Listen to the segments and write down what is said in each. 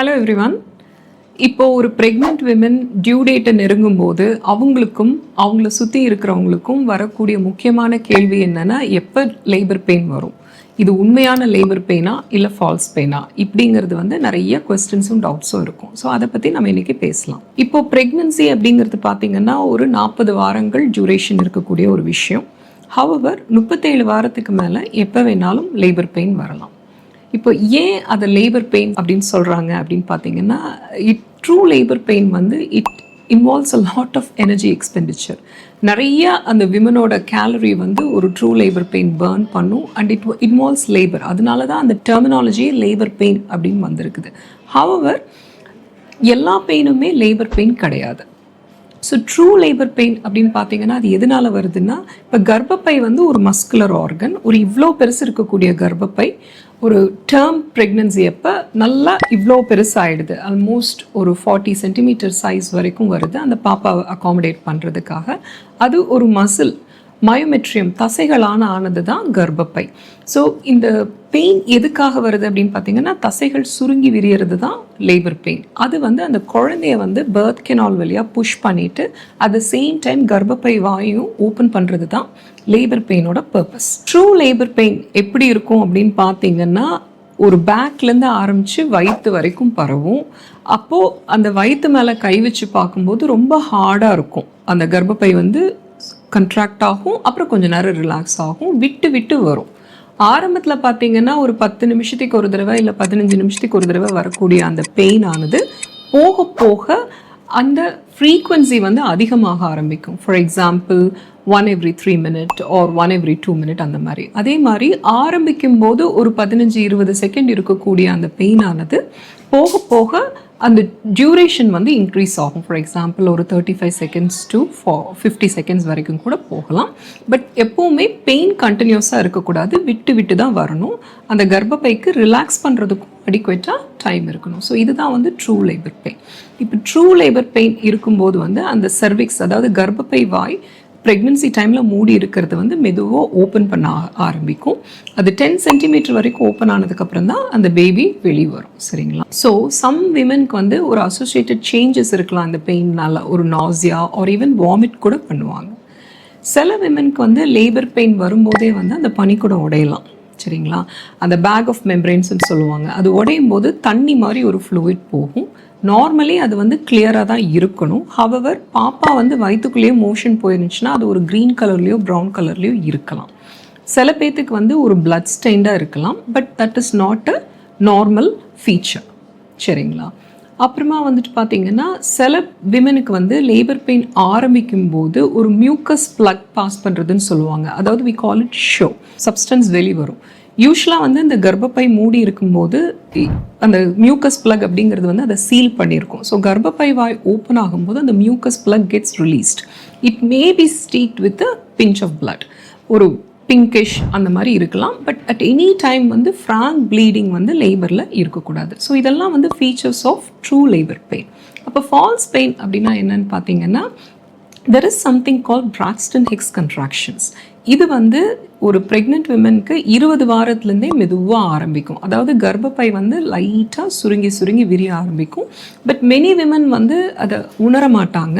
Hello everyone. இப்போ ஒரு pregnant women due டேட்டை நெருங்கும் போது அவங்களுக்கும் அவங்கள சுற்றி இருக்கிறவங்களுக்கும் வரக்கூடிய முக்கியமான கேள்வி என்னென்னா, எப்போ லேபர் பெயின் வரும், இது உண்மையான லேபர் பெயினா இல்லை ஃபால்ஸ் பெயினா, இப்படிங்கிறது நிறைய கொஸ்டின்ஸும் டவுட்ஸும் இருக்கும். ஸோ அதை பற்றி நம்ம இன்றைக்கி பேசலாம். இப்போ ப்ரெக்னன்சி அப்படிங்கிறது பார்த்திங்கன்னா ஒரு 40 வாரங்கள் டியூரேஷன் இருக்கக்கூடிய ஒரு விஷயம். ஹவவர் 37 வாரத்துக்கு மேலே எப்போ வேணாலும் லேபர் பெயின் வரலாம். இப்போ ஏன் அதை லேபர் பெயின் அப்படின்னு சொல்கிறாங்க அப்படின்னு பார்த்தீங்கன்னா, true labour pain it involves a lot of energy expenditure. நிறைய அந்த விமனோட கேலரி ஒரு ட்ரூ லேபர் பெயின் பேர்ன் பண்ணும் அண்ட் இட் இன்வால்வ்ஸ் லேபர். அதனால தான் அந்த டெர்மினாலஜியே லேபர் பெயின் அப்படின்னு வந்திருக்குது. ஹவவர் எல்லா பெயினுமே லேபர் பெயின் கிடையாது. ஸோ ட்ரூ லேபர் பெயின் அப்படின்னு பார்த்தீங்கன்னா அது எதனால் வருதுன்னா, இப்போ கர்ப்பப்பை ஒரு மஸ்குலர் ஆர்கன். ஒரு இவ்வளோ பெருசு இருக்கக்கூடிய கர்ப்பப்பை ஒரு டேர்ம் ப்ரெக்னன்சி அப்போ நல்லா இவ்வளோ பெருசாகிடுது. ஆல்மோஸ்ட் ஒரு 40 சென்டிமீட்டர் சைஸ் வரைக்கும் வருது அந்த பாப்பாவை அகாமடேட் பண்ணுறதுக்காக. அது ஒரு மசில் மயோமெட்ரியம் தசைகளான ஆனது தான் கர்ப்பப்பை. ஸோ இந்த பெயின் எதுக்காக வருது அப்படின்னு பார்த்தீங்கன்னா, தசைகள் சுருங்கி விரியறது தான் லேபர் பெயின். அது அந்த குழந்தைய பர்த் கெனால் வழியாக புஷ் பண்ணிவிட்டு அட் த சேம் டைம் கர்ப்பப்பை வாயும் ஓப்பன் பண்ணுறது தான் லேபர் பெயினோட பர்பஸ். ட்ரூ லேபர் பெயின் எப்படி இருக்கும் அப்படின்னு பார்த்தீங்கன்னா, ஒரு பேக்லேருந்து ஆரம்பித்து வயிற்று வரைக்கும் பரவும். அப்போது அந்த வயிற்று மேலே கை வச்சு பார்க்கும்போது ரொம்ப ஹார்டாக இருக்கும். அந்த கர்ப்பப்பை கண்ட்ராக்ட் ஆகும், அப்புறம் கொஞ்சம் நேரம் ரிலாக்ஸ் ஆகும், விட்டு விட்டு வரும். ஆரம்பத்தில் பார்த்தீங்கன்னா ஒரு 10 நிமிஷத்துக்கு ஒரு தடவை இல்லை 15 நிமிஷத்துக்கு ஒரு தடவை வரக்கூடிய அந்த பெயின் ஆனது போக போக அந்த ஃப்ரீக்வன்சி அதிகமாக ஆரம்பிக்கும். For example 1 every 3 minutes or 1 every 2 minutes அந்த மாதிரி. அதே மாதிரி ஆரம்பிக்கும் போது ஒரு 15-20 செகண்ட் இருக்கக்கூடிய அந்த பெயின் ஆனது போக போக அந்த டியூரேஷன் இன்க்ரீஸ் ஆகும். ஃபார் எக்ஸாம்பிள் ஒரு 35 செகண்ட்ஸ் to 50 செகண்ட்ஸ் வரைக்கும் கூட போகலாம். பட் எப்போவுமே பெயின் கண்டினியூஸாக இருக்கக்கூடாது, விட்டு விட்டு தான் வரணும். அந்த கர்ப்பப்பைக்கு ரிலாக்ஸ் பண்ணுறதுக்கும் அடிக்குவேட்டாக டைம் இருக்கணும். ஸோ இதுதான் ட்ரூ லேபர் பெயின். இப்போ ட்ரூ லேபர் பெயின் இருக்கும்போது அந்த சர்விக்ஸ், அதாவது கர்ப்பப்பை வாய் ப்ரெக்னன்சி டைமில் மூடி இருக்கிறது மெதுவாக ஓப்பன் பண்ண ஆரம்பிக்கும். அது 10 சென்டிமீட்டர் வரைக்கும் ஓப்பன் ஆனதுக்கப்புறம் தான் அந்த பேபி வெளியே வரும். சரிங்களா? ஸோ சம் விமனுக்கு ஒரு அசோசியேட்டட் சேஞ்சஸ் இருக்கலாம் அந்த பெயின்னால. ஒரு நாசியா ஆர் ஈவன் வாமிட் கூட பண்ணுவாங்க. சில விமனுக்கு லேபர் பெயின் வரும்போதே அந்த பனிக்கூடம் உடையலாம். சரிங்களா? அந்த பேக் ஆஃப் மெம்பரேன்ஸ்ன்னு சொல்லுவாங்க. அது உடையும் போது தண்ணி மாதிரி ஒரு ஃப்ளூயிட் போகும். நார்மலி அது கிளியராக தான் இருக்கணும். ஹவவர் பாப்பா வயிற்றுக்குள்ளேயே மோஷன் போயிருந்துச்சுன்னா அது ஒரு க்ரீன் கலர்லேயோ ப்ரௌன் கலர்லேயோ இருக்கலாம். சில பேர்த்துக்கு ஒரு பிளட் ஸ்டெயின்டாக இருக்கலாம். But that is not a normal feature. சரிங்களா? அப்புறமா பார்த்தீங்கன்னா சில விமனுக்கு லேபர் பெயின் ஆரம்பிக்கும் போது ஒரு மியூக்கஸ் பிளக் பாஸ் பண்ணுறதுன்னு சொல்லுவாங்க. அதாவது we call it show. Substance வெளிவரும். யூஸ்வலாக இந்த கர்ப்பப்பை மூடி இருக்கும்போது அந்த மியூக்கஸ் பிளக் அப்படிங்கிறது அதை சீல் பண்ணியிருக்கும். ஸோ கர்ப்பப்பை வாய் ஓப்பன் ஆகும்போது அந்த mucus plug gets released. It may be streaked with a pinch of blood. ஒரு பிங்கிஷ் அந்த மாதிரி இருக்கலாம். But at any time frank bleeding லேபரில் இருக்கக்கூடாது. ஸோ இதெல்லாம் features of true labour pain. அப்போ ஃபால்ஸ் பெயின் அப்படின்னா என்னன்னு பார்த்தீங்கன்னா, there is something called Braxton Hicks contractions. இது ஒரு ப்ரெக்னென்ட் விமனுக்கு 20 வாரத்துலேருந்தே மெதுவாக ஆரம்பிக்கும். அதாவது கர்ப்பப்பை லைட்டாக சுருங்கி சுருங்கி விரிய ஆரம்பிக்கும். பட் மெனி விமன் அதை உணர மாட்டாங்க.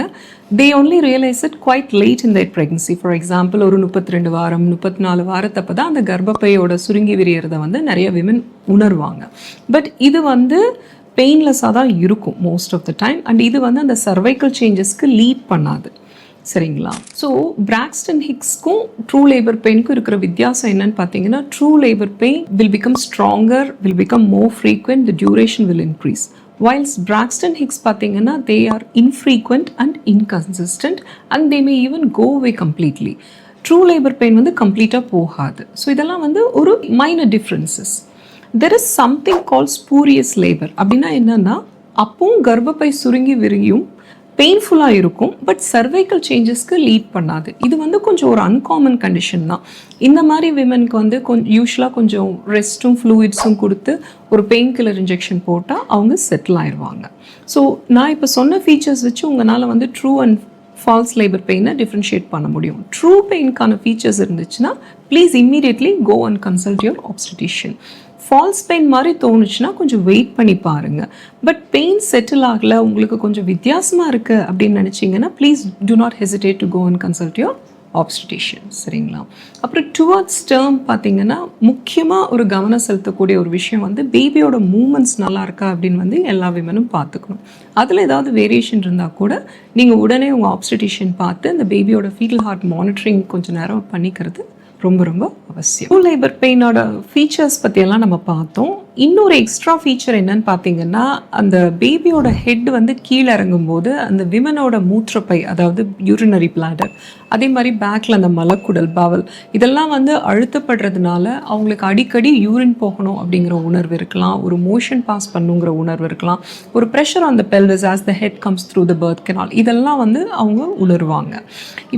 they only realize it quite late in their pregnancy. For example ஒரு 32 வாரம் 34 வாரத்தப்போ தான் அந்த கர்ப்பப்பையோட சுருங்கி விரியறதை நிறைய விமன் உணர்வாங்க. பட் இது பெயின்லெஸ்ஸாக தான் இருக்கும் most of the time. And இது அந்த சர்வைக்கல் சேஞ்சஸ்க்கு லீட் பண்ணாது. சரிங்களா? ஸோ பிராக்ஸ்டன் ஹிக்ஸ்க்கும் ட்ரூ லேபர் பெயினுக்கும் இருக்கிற வித்தியாசம் என்னன்னு பார்த்தீங்கன்னா, true labour pain will become stronger, will become more frequent, the duration will increase. whilst Braxton Hicks பார்த்தீங்கன்னா they are infrequent and inconsistent and they may even go away completely. True labour pain கம்ப்ளீட்டாக போகாது. So இதெல்லாம் ஒரு minor differences. there is something called spurious labor. அப்படின்னா என்னன்னா, அப்பவும் கர்ப்பப்பை சுருங்கி விரியும், பெயின்ஃபுல்லாக இருக்கும், பட் சர்வைக்கல் சேஞ்சஸ்க்கு லீட் பண்ணாது. இது கொஞ்சம் ஒரு அன்காமன் கண்டிஷன் தான். இந்த மாதிரி விமனுக்கு யூஸ்வலாக கொஞ்சம் ரெஸ்ட்டும் ஃப்ளூயிட்ஸும் கொடுத்து ஒரு பெயின் கில்லர் இன்ஜெக்ஷன் போட்டால் அவங்க செட்டில் ஆயிடுவாங்க. ஸோ நான் இப்போ சொன்ன ஃபீச்சர்ஸ் வச்சு உங்களால் ட்ரூ அண்ட் ஃபால்ஸ் லேபர் பெயினை டிஃப்ரென்ஷியேட் பண்ண முடியும். ட்ரூ பெயின்கான ஃபீச்சர்ஸ் இருந்துச்சுன்னா please immediately go and consult your obstetrician. False pain மாதிரி தோணுச்சுன்னா கொஞ்சம் வெயிட் பண்ணி பாருங்கள். பட் பெயின் செட்டில் ஆகலை, உங்களுக்கு கொஞ்சம் வித்தியாசமாக இருக்குது அப்படின்னு நினச்சிங்கன்னா please do not hesitate to go and consult your obstetrician. சரிங்களா? அப்புறம் டுவர்ட்ஸ் டேர்ம் பார்த்தீங்கன்னா முக்கியமாக ஒரு கவனம் செலுத்தக்கூடிய ஒரு விஷயம் வந்து பேபியோட மூமெண்ட்ஸ் நல்லா இருக்கா அப்படின்னு வந்து எல்லா விமனும் பார்த்துக்கணும். அதில் ஏதாவது வேரியேஷன் இருந்தால் கூட நீங்கள் உடனே உங்கள் ஆப்ஸ்டிஷியன் பார்த்து இந்த பேபியோட ஃபீட்டல் ஹார்ட் மானிட்டரிங் கொஞ்சம் நேரம் பண்ணிக்கிறது ரொம்ப ரொம்ப அவசியம். ட்ரூ லேபர் பெயினோட ஃபீச்சர்ஸ் பற்றியெல்லாம் நம்ம பார்த்தோம். இன்னொரு எக்ஸ்ட்ரா ஃபீச்சர் என்னன்னு பார்த்தீங்கன்னா, அந்த பேபியோட ஹெட் வந்து கீழே இறங்கும்போது அந்த விமனோட மூத்திரப்பை, அதாவது யூரினரி பிளாடர், அதே மாதிரி பேக்கில் அந்த மலக்குடல் பவல், இதெல்லாம் வந்து அழுத்தப்படுறதுனால அவங்களுக்கு அடிக்கடி யூரின் போகணும் அப்படிங்கிற உணர்வு இருக்கலாம், ஒரு மோஷன் பாஸ் பண்ணுங்கிற உணர்வு இருக்கலாம், ஒரு pressure on the pelvis as the head comes through the birth canal, இதெல்லாம் வந்து அவங்க உணர்வாங்க.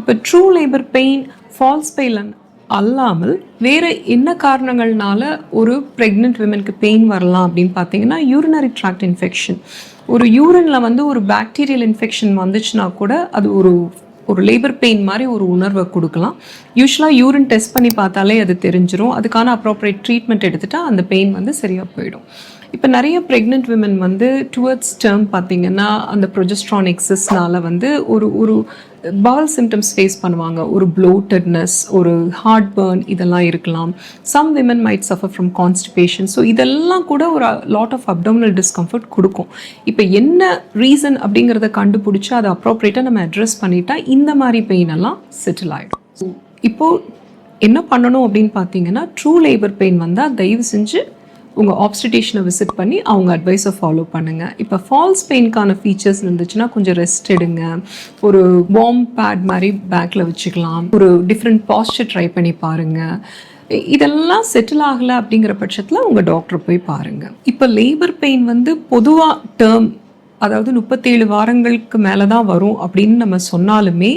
இப்போ true labour pain, false pain அல்லாமல் வேறு என்ன காரணங்கள்னால ஒரு ப்ரெக்னென்ட் விமனுக்கு பெயின் வரலாம் அப்படின்னு பார்த்தீங்கன்னா, யூரினரி ட்ராக்ட் இன்ஃபெக்ஷன், ஒரு யூரினில் வந்து ஒரு பாக்டீரியல் இன்ஃபெக்ஷன் வந்துச்சுன்னா கூட அது ஒரு லேபர் பெயின் மாதிரி ஒரு உணர்வை கொடுக்கலாம். யூஸ்வலாக யூரின் டெஸ்ட் பண்ணி பார்த்தாலே அது தெரிஞ்சிடும். அதுக்கான அப்ரோப்ரியேட் ட்ரீட்மெண்ட் எடுத்துகிட்டா அந்த பெயின் வந்து சரியாக போயிடும். இப்போ நிறைய ப்ரெக்னென்ட் விமன் வந்து டுவர்ட்ஸ் டேர்ம் பார்த்தீங்கன்னா அந்த ப்ரொஜெஸ்ட்ரான் எக்ஸஸ்னால வந்து ஒரு பவல் சிம்டம்ஸ் ஃபேஸ் பண்ணுவாங்க. ஒரு ப்ளோட்டட்னஸ், ஒரு ஹார்ட் பர்ன், இதெல்லாம் இருக்கலாம். Some women might suffer from constipation. So இதெல்லாம் கூட ஒரு லாட் ஆஃப் அப்டோமினல் டிஸ்கம்ஃபர்ட் கொடுக்கும். இப்போ என்ன ரீசன் அப்படிங்கிறத கண்டுபிடிச்சி அதை அப்ரோப்ரியேட்டாக நம்ம அட்ரஸ் பண்ணிட்டா இந்த மாதிரி பெயின் எல்லாம் செட்டில் ஆகிடும். இப்போது என்ன பண்ணணும் அப்படின்னு பார்த்தீங்கன்னா, ட்ரூ லேபர் பெயின் வந்தால் தயவு செஞ்சு உங்கள் ஆப்ஸ்டிஷனை விசிட் பண்ணி அவங்க அட்வைஸை ஃபாலோ பண்ணுங்கள். இப்போ ஃபால்ஸ் பெயின்கான ஃபீச்சர்ஸ் இருந்துச்சுன்னா கொஞ்சம் ரெஸ்ட் எடுங்க, ஒரு வார்ம் பேட் மாதிரி பேக்கில் வச்சுக்கலாம், ஒரு டிஃப்ரெண்ட் பாஸ்டர் ட்ரை பண்ணி பாருங்கள். இதெல்லாம் செட்டில் ஆகலை அப்படிங்கிற பட்சத்தில் உங்கள் டாக்டரை போய் பாருங்கள். இப்போ லேபர் பெயின் வந்து பொதுவாக டேர்ம், அதாவது 37 வாரங்களுக்கு மேலே தான் வரும் அப்படின்னு நம்ம சொன்னாலுமே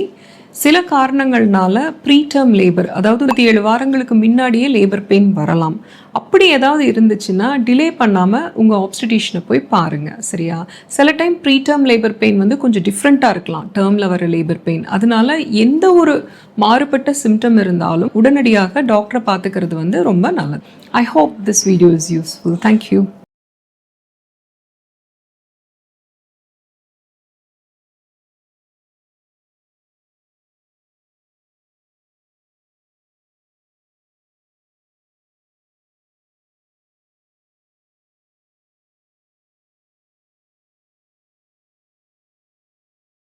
சில காரணங்கள்னால ப்ரீடேர்ம் லேபர், அதாவது 27 வாரங்களுக்கு முன்னாடியே லேபர் பெயின் வரலாம். அப்படி ஏதாவது இருந்துச்சுன்னா டிலே பண்ணாமல் உங்கள் ஆப்ஸ்டிஷனை போய் பாருங்கள். சரியா? சில டைம் ப்ரீடேர்ம் லேபர் பெயின் வந்து கொஞ்சம் டிஃப்ரெண்ட்டாக இருக்கலாம் டேர்மில் வர லேபர் பெயின். அதனால எந்த ஒரு மாறுபட்ட சிம்டம் இருந்தாலும் உடனடியாக டாக்டரை பார்த்துக்கிறது வந்து ரொம்ப நல்லது. I hope this video is useful. Thank you.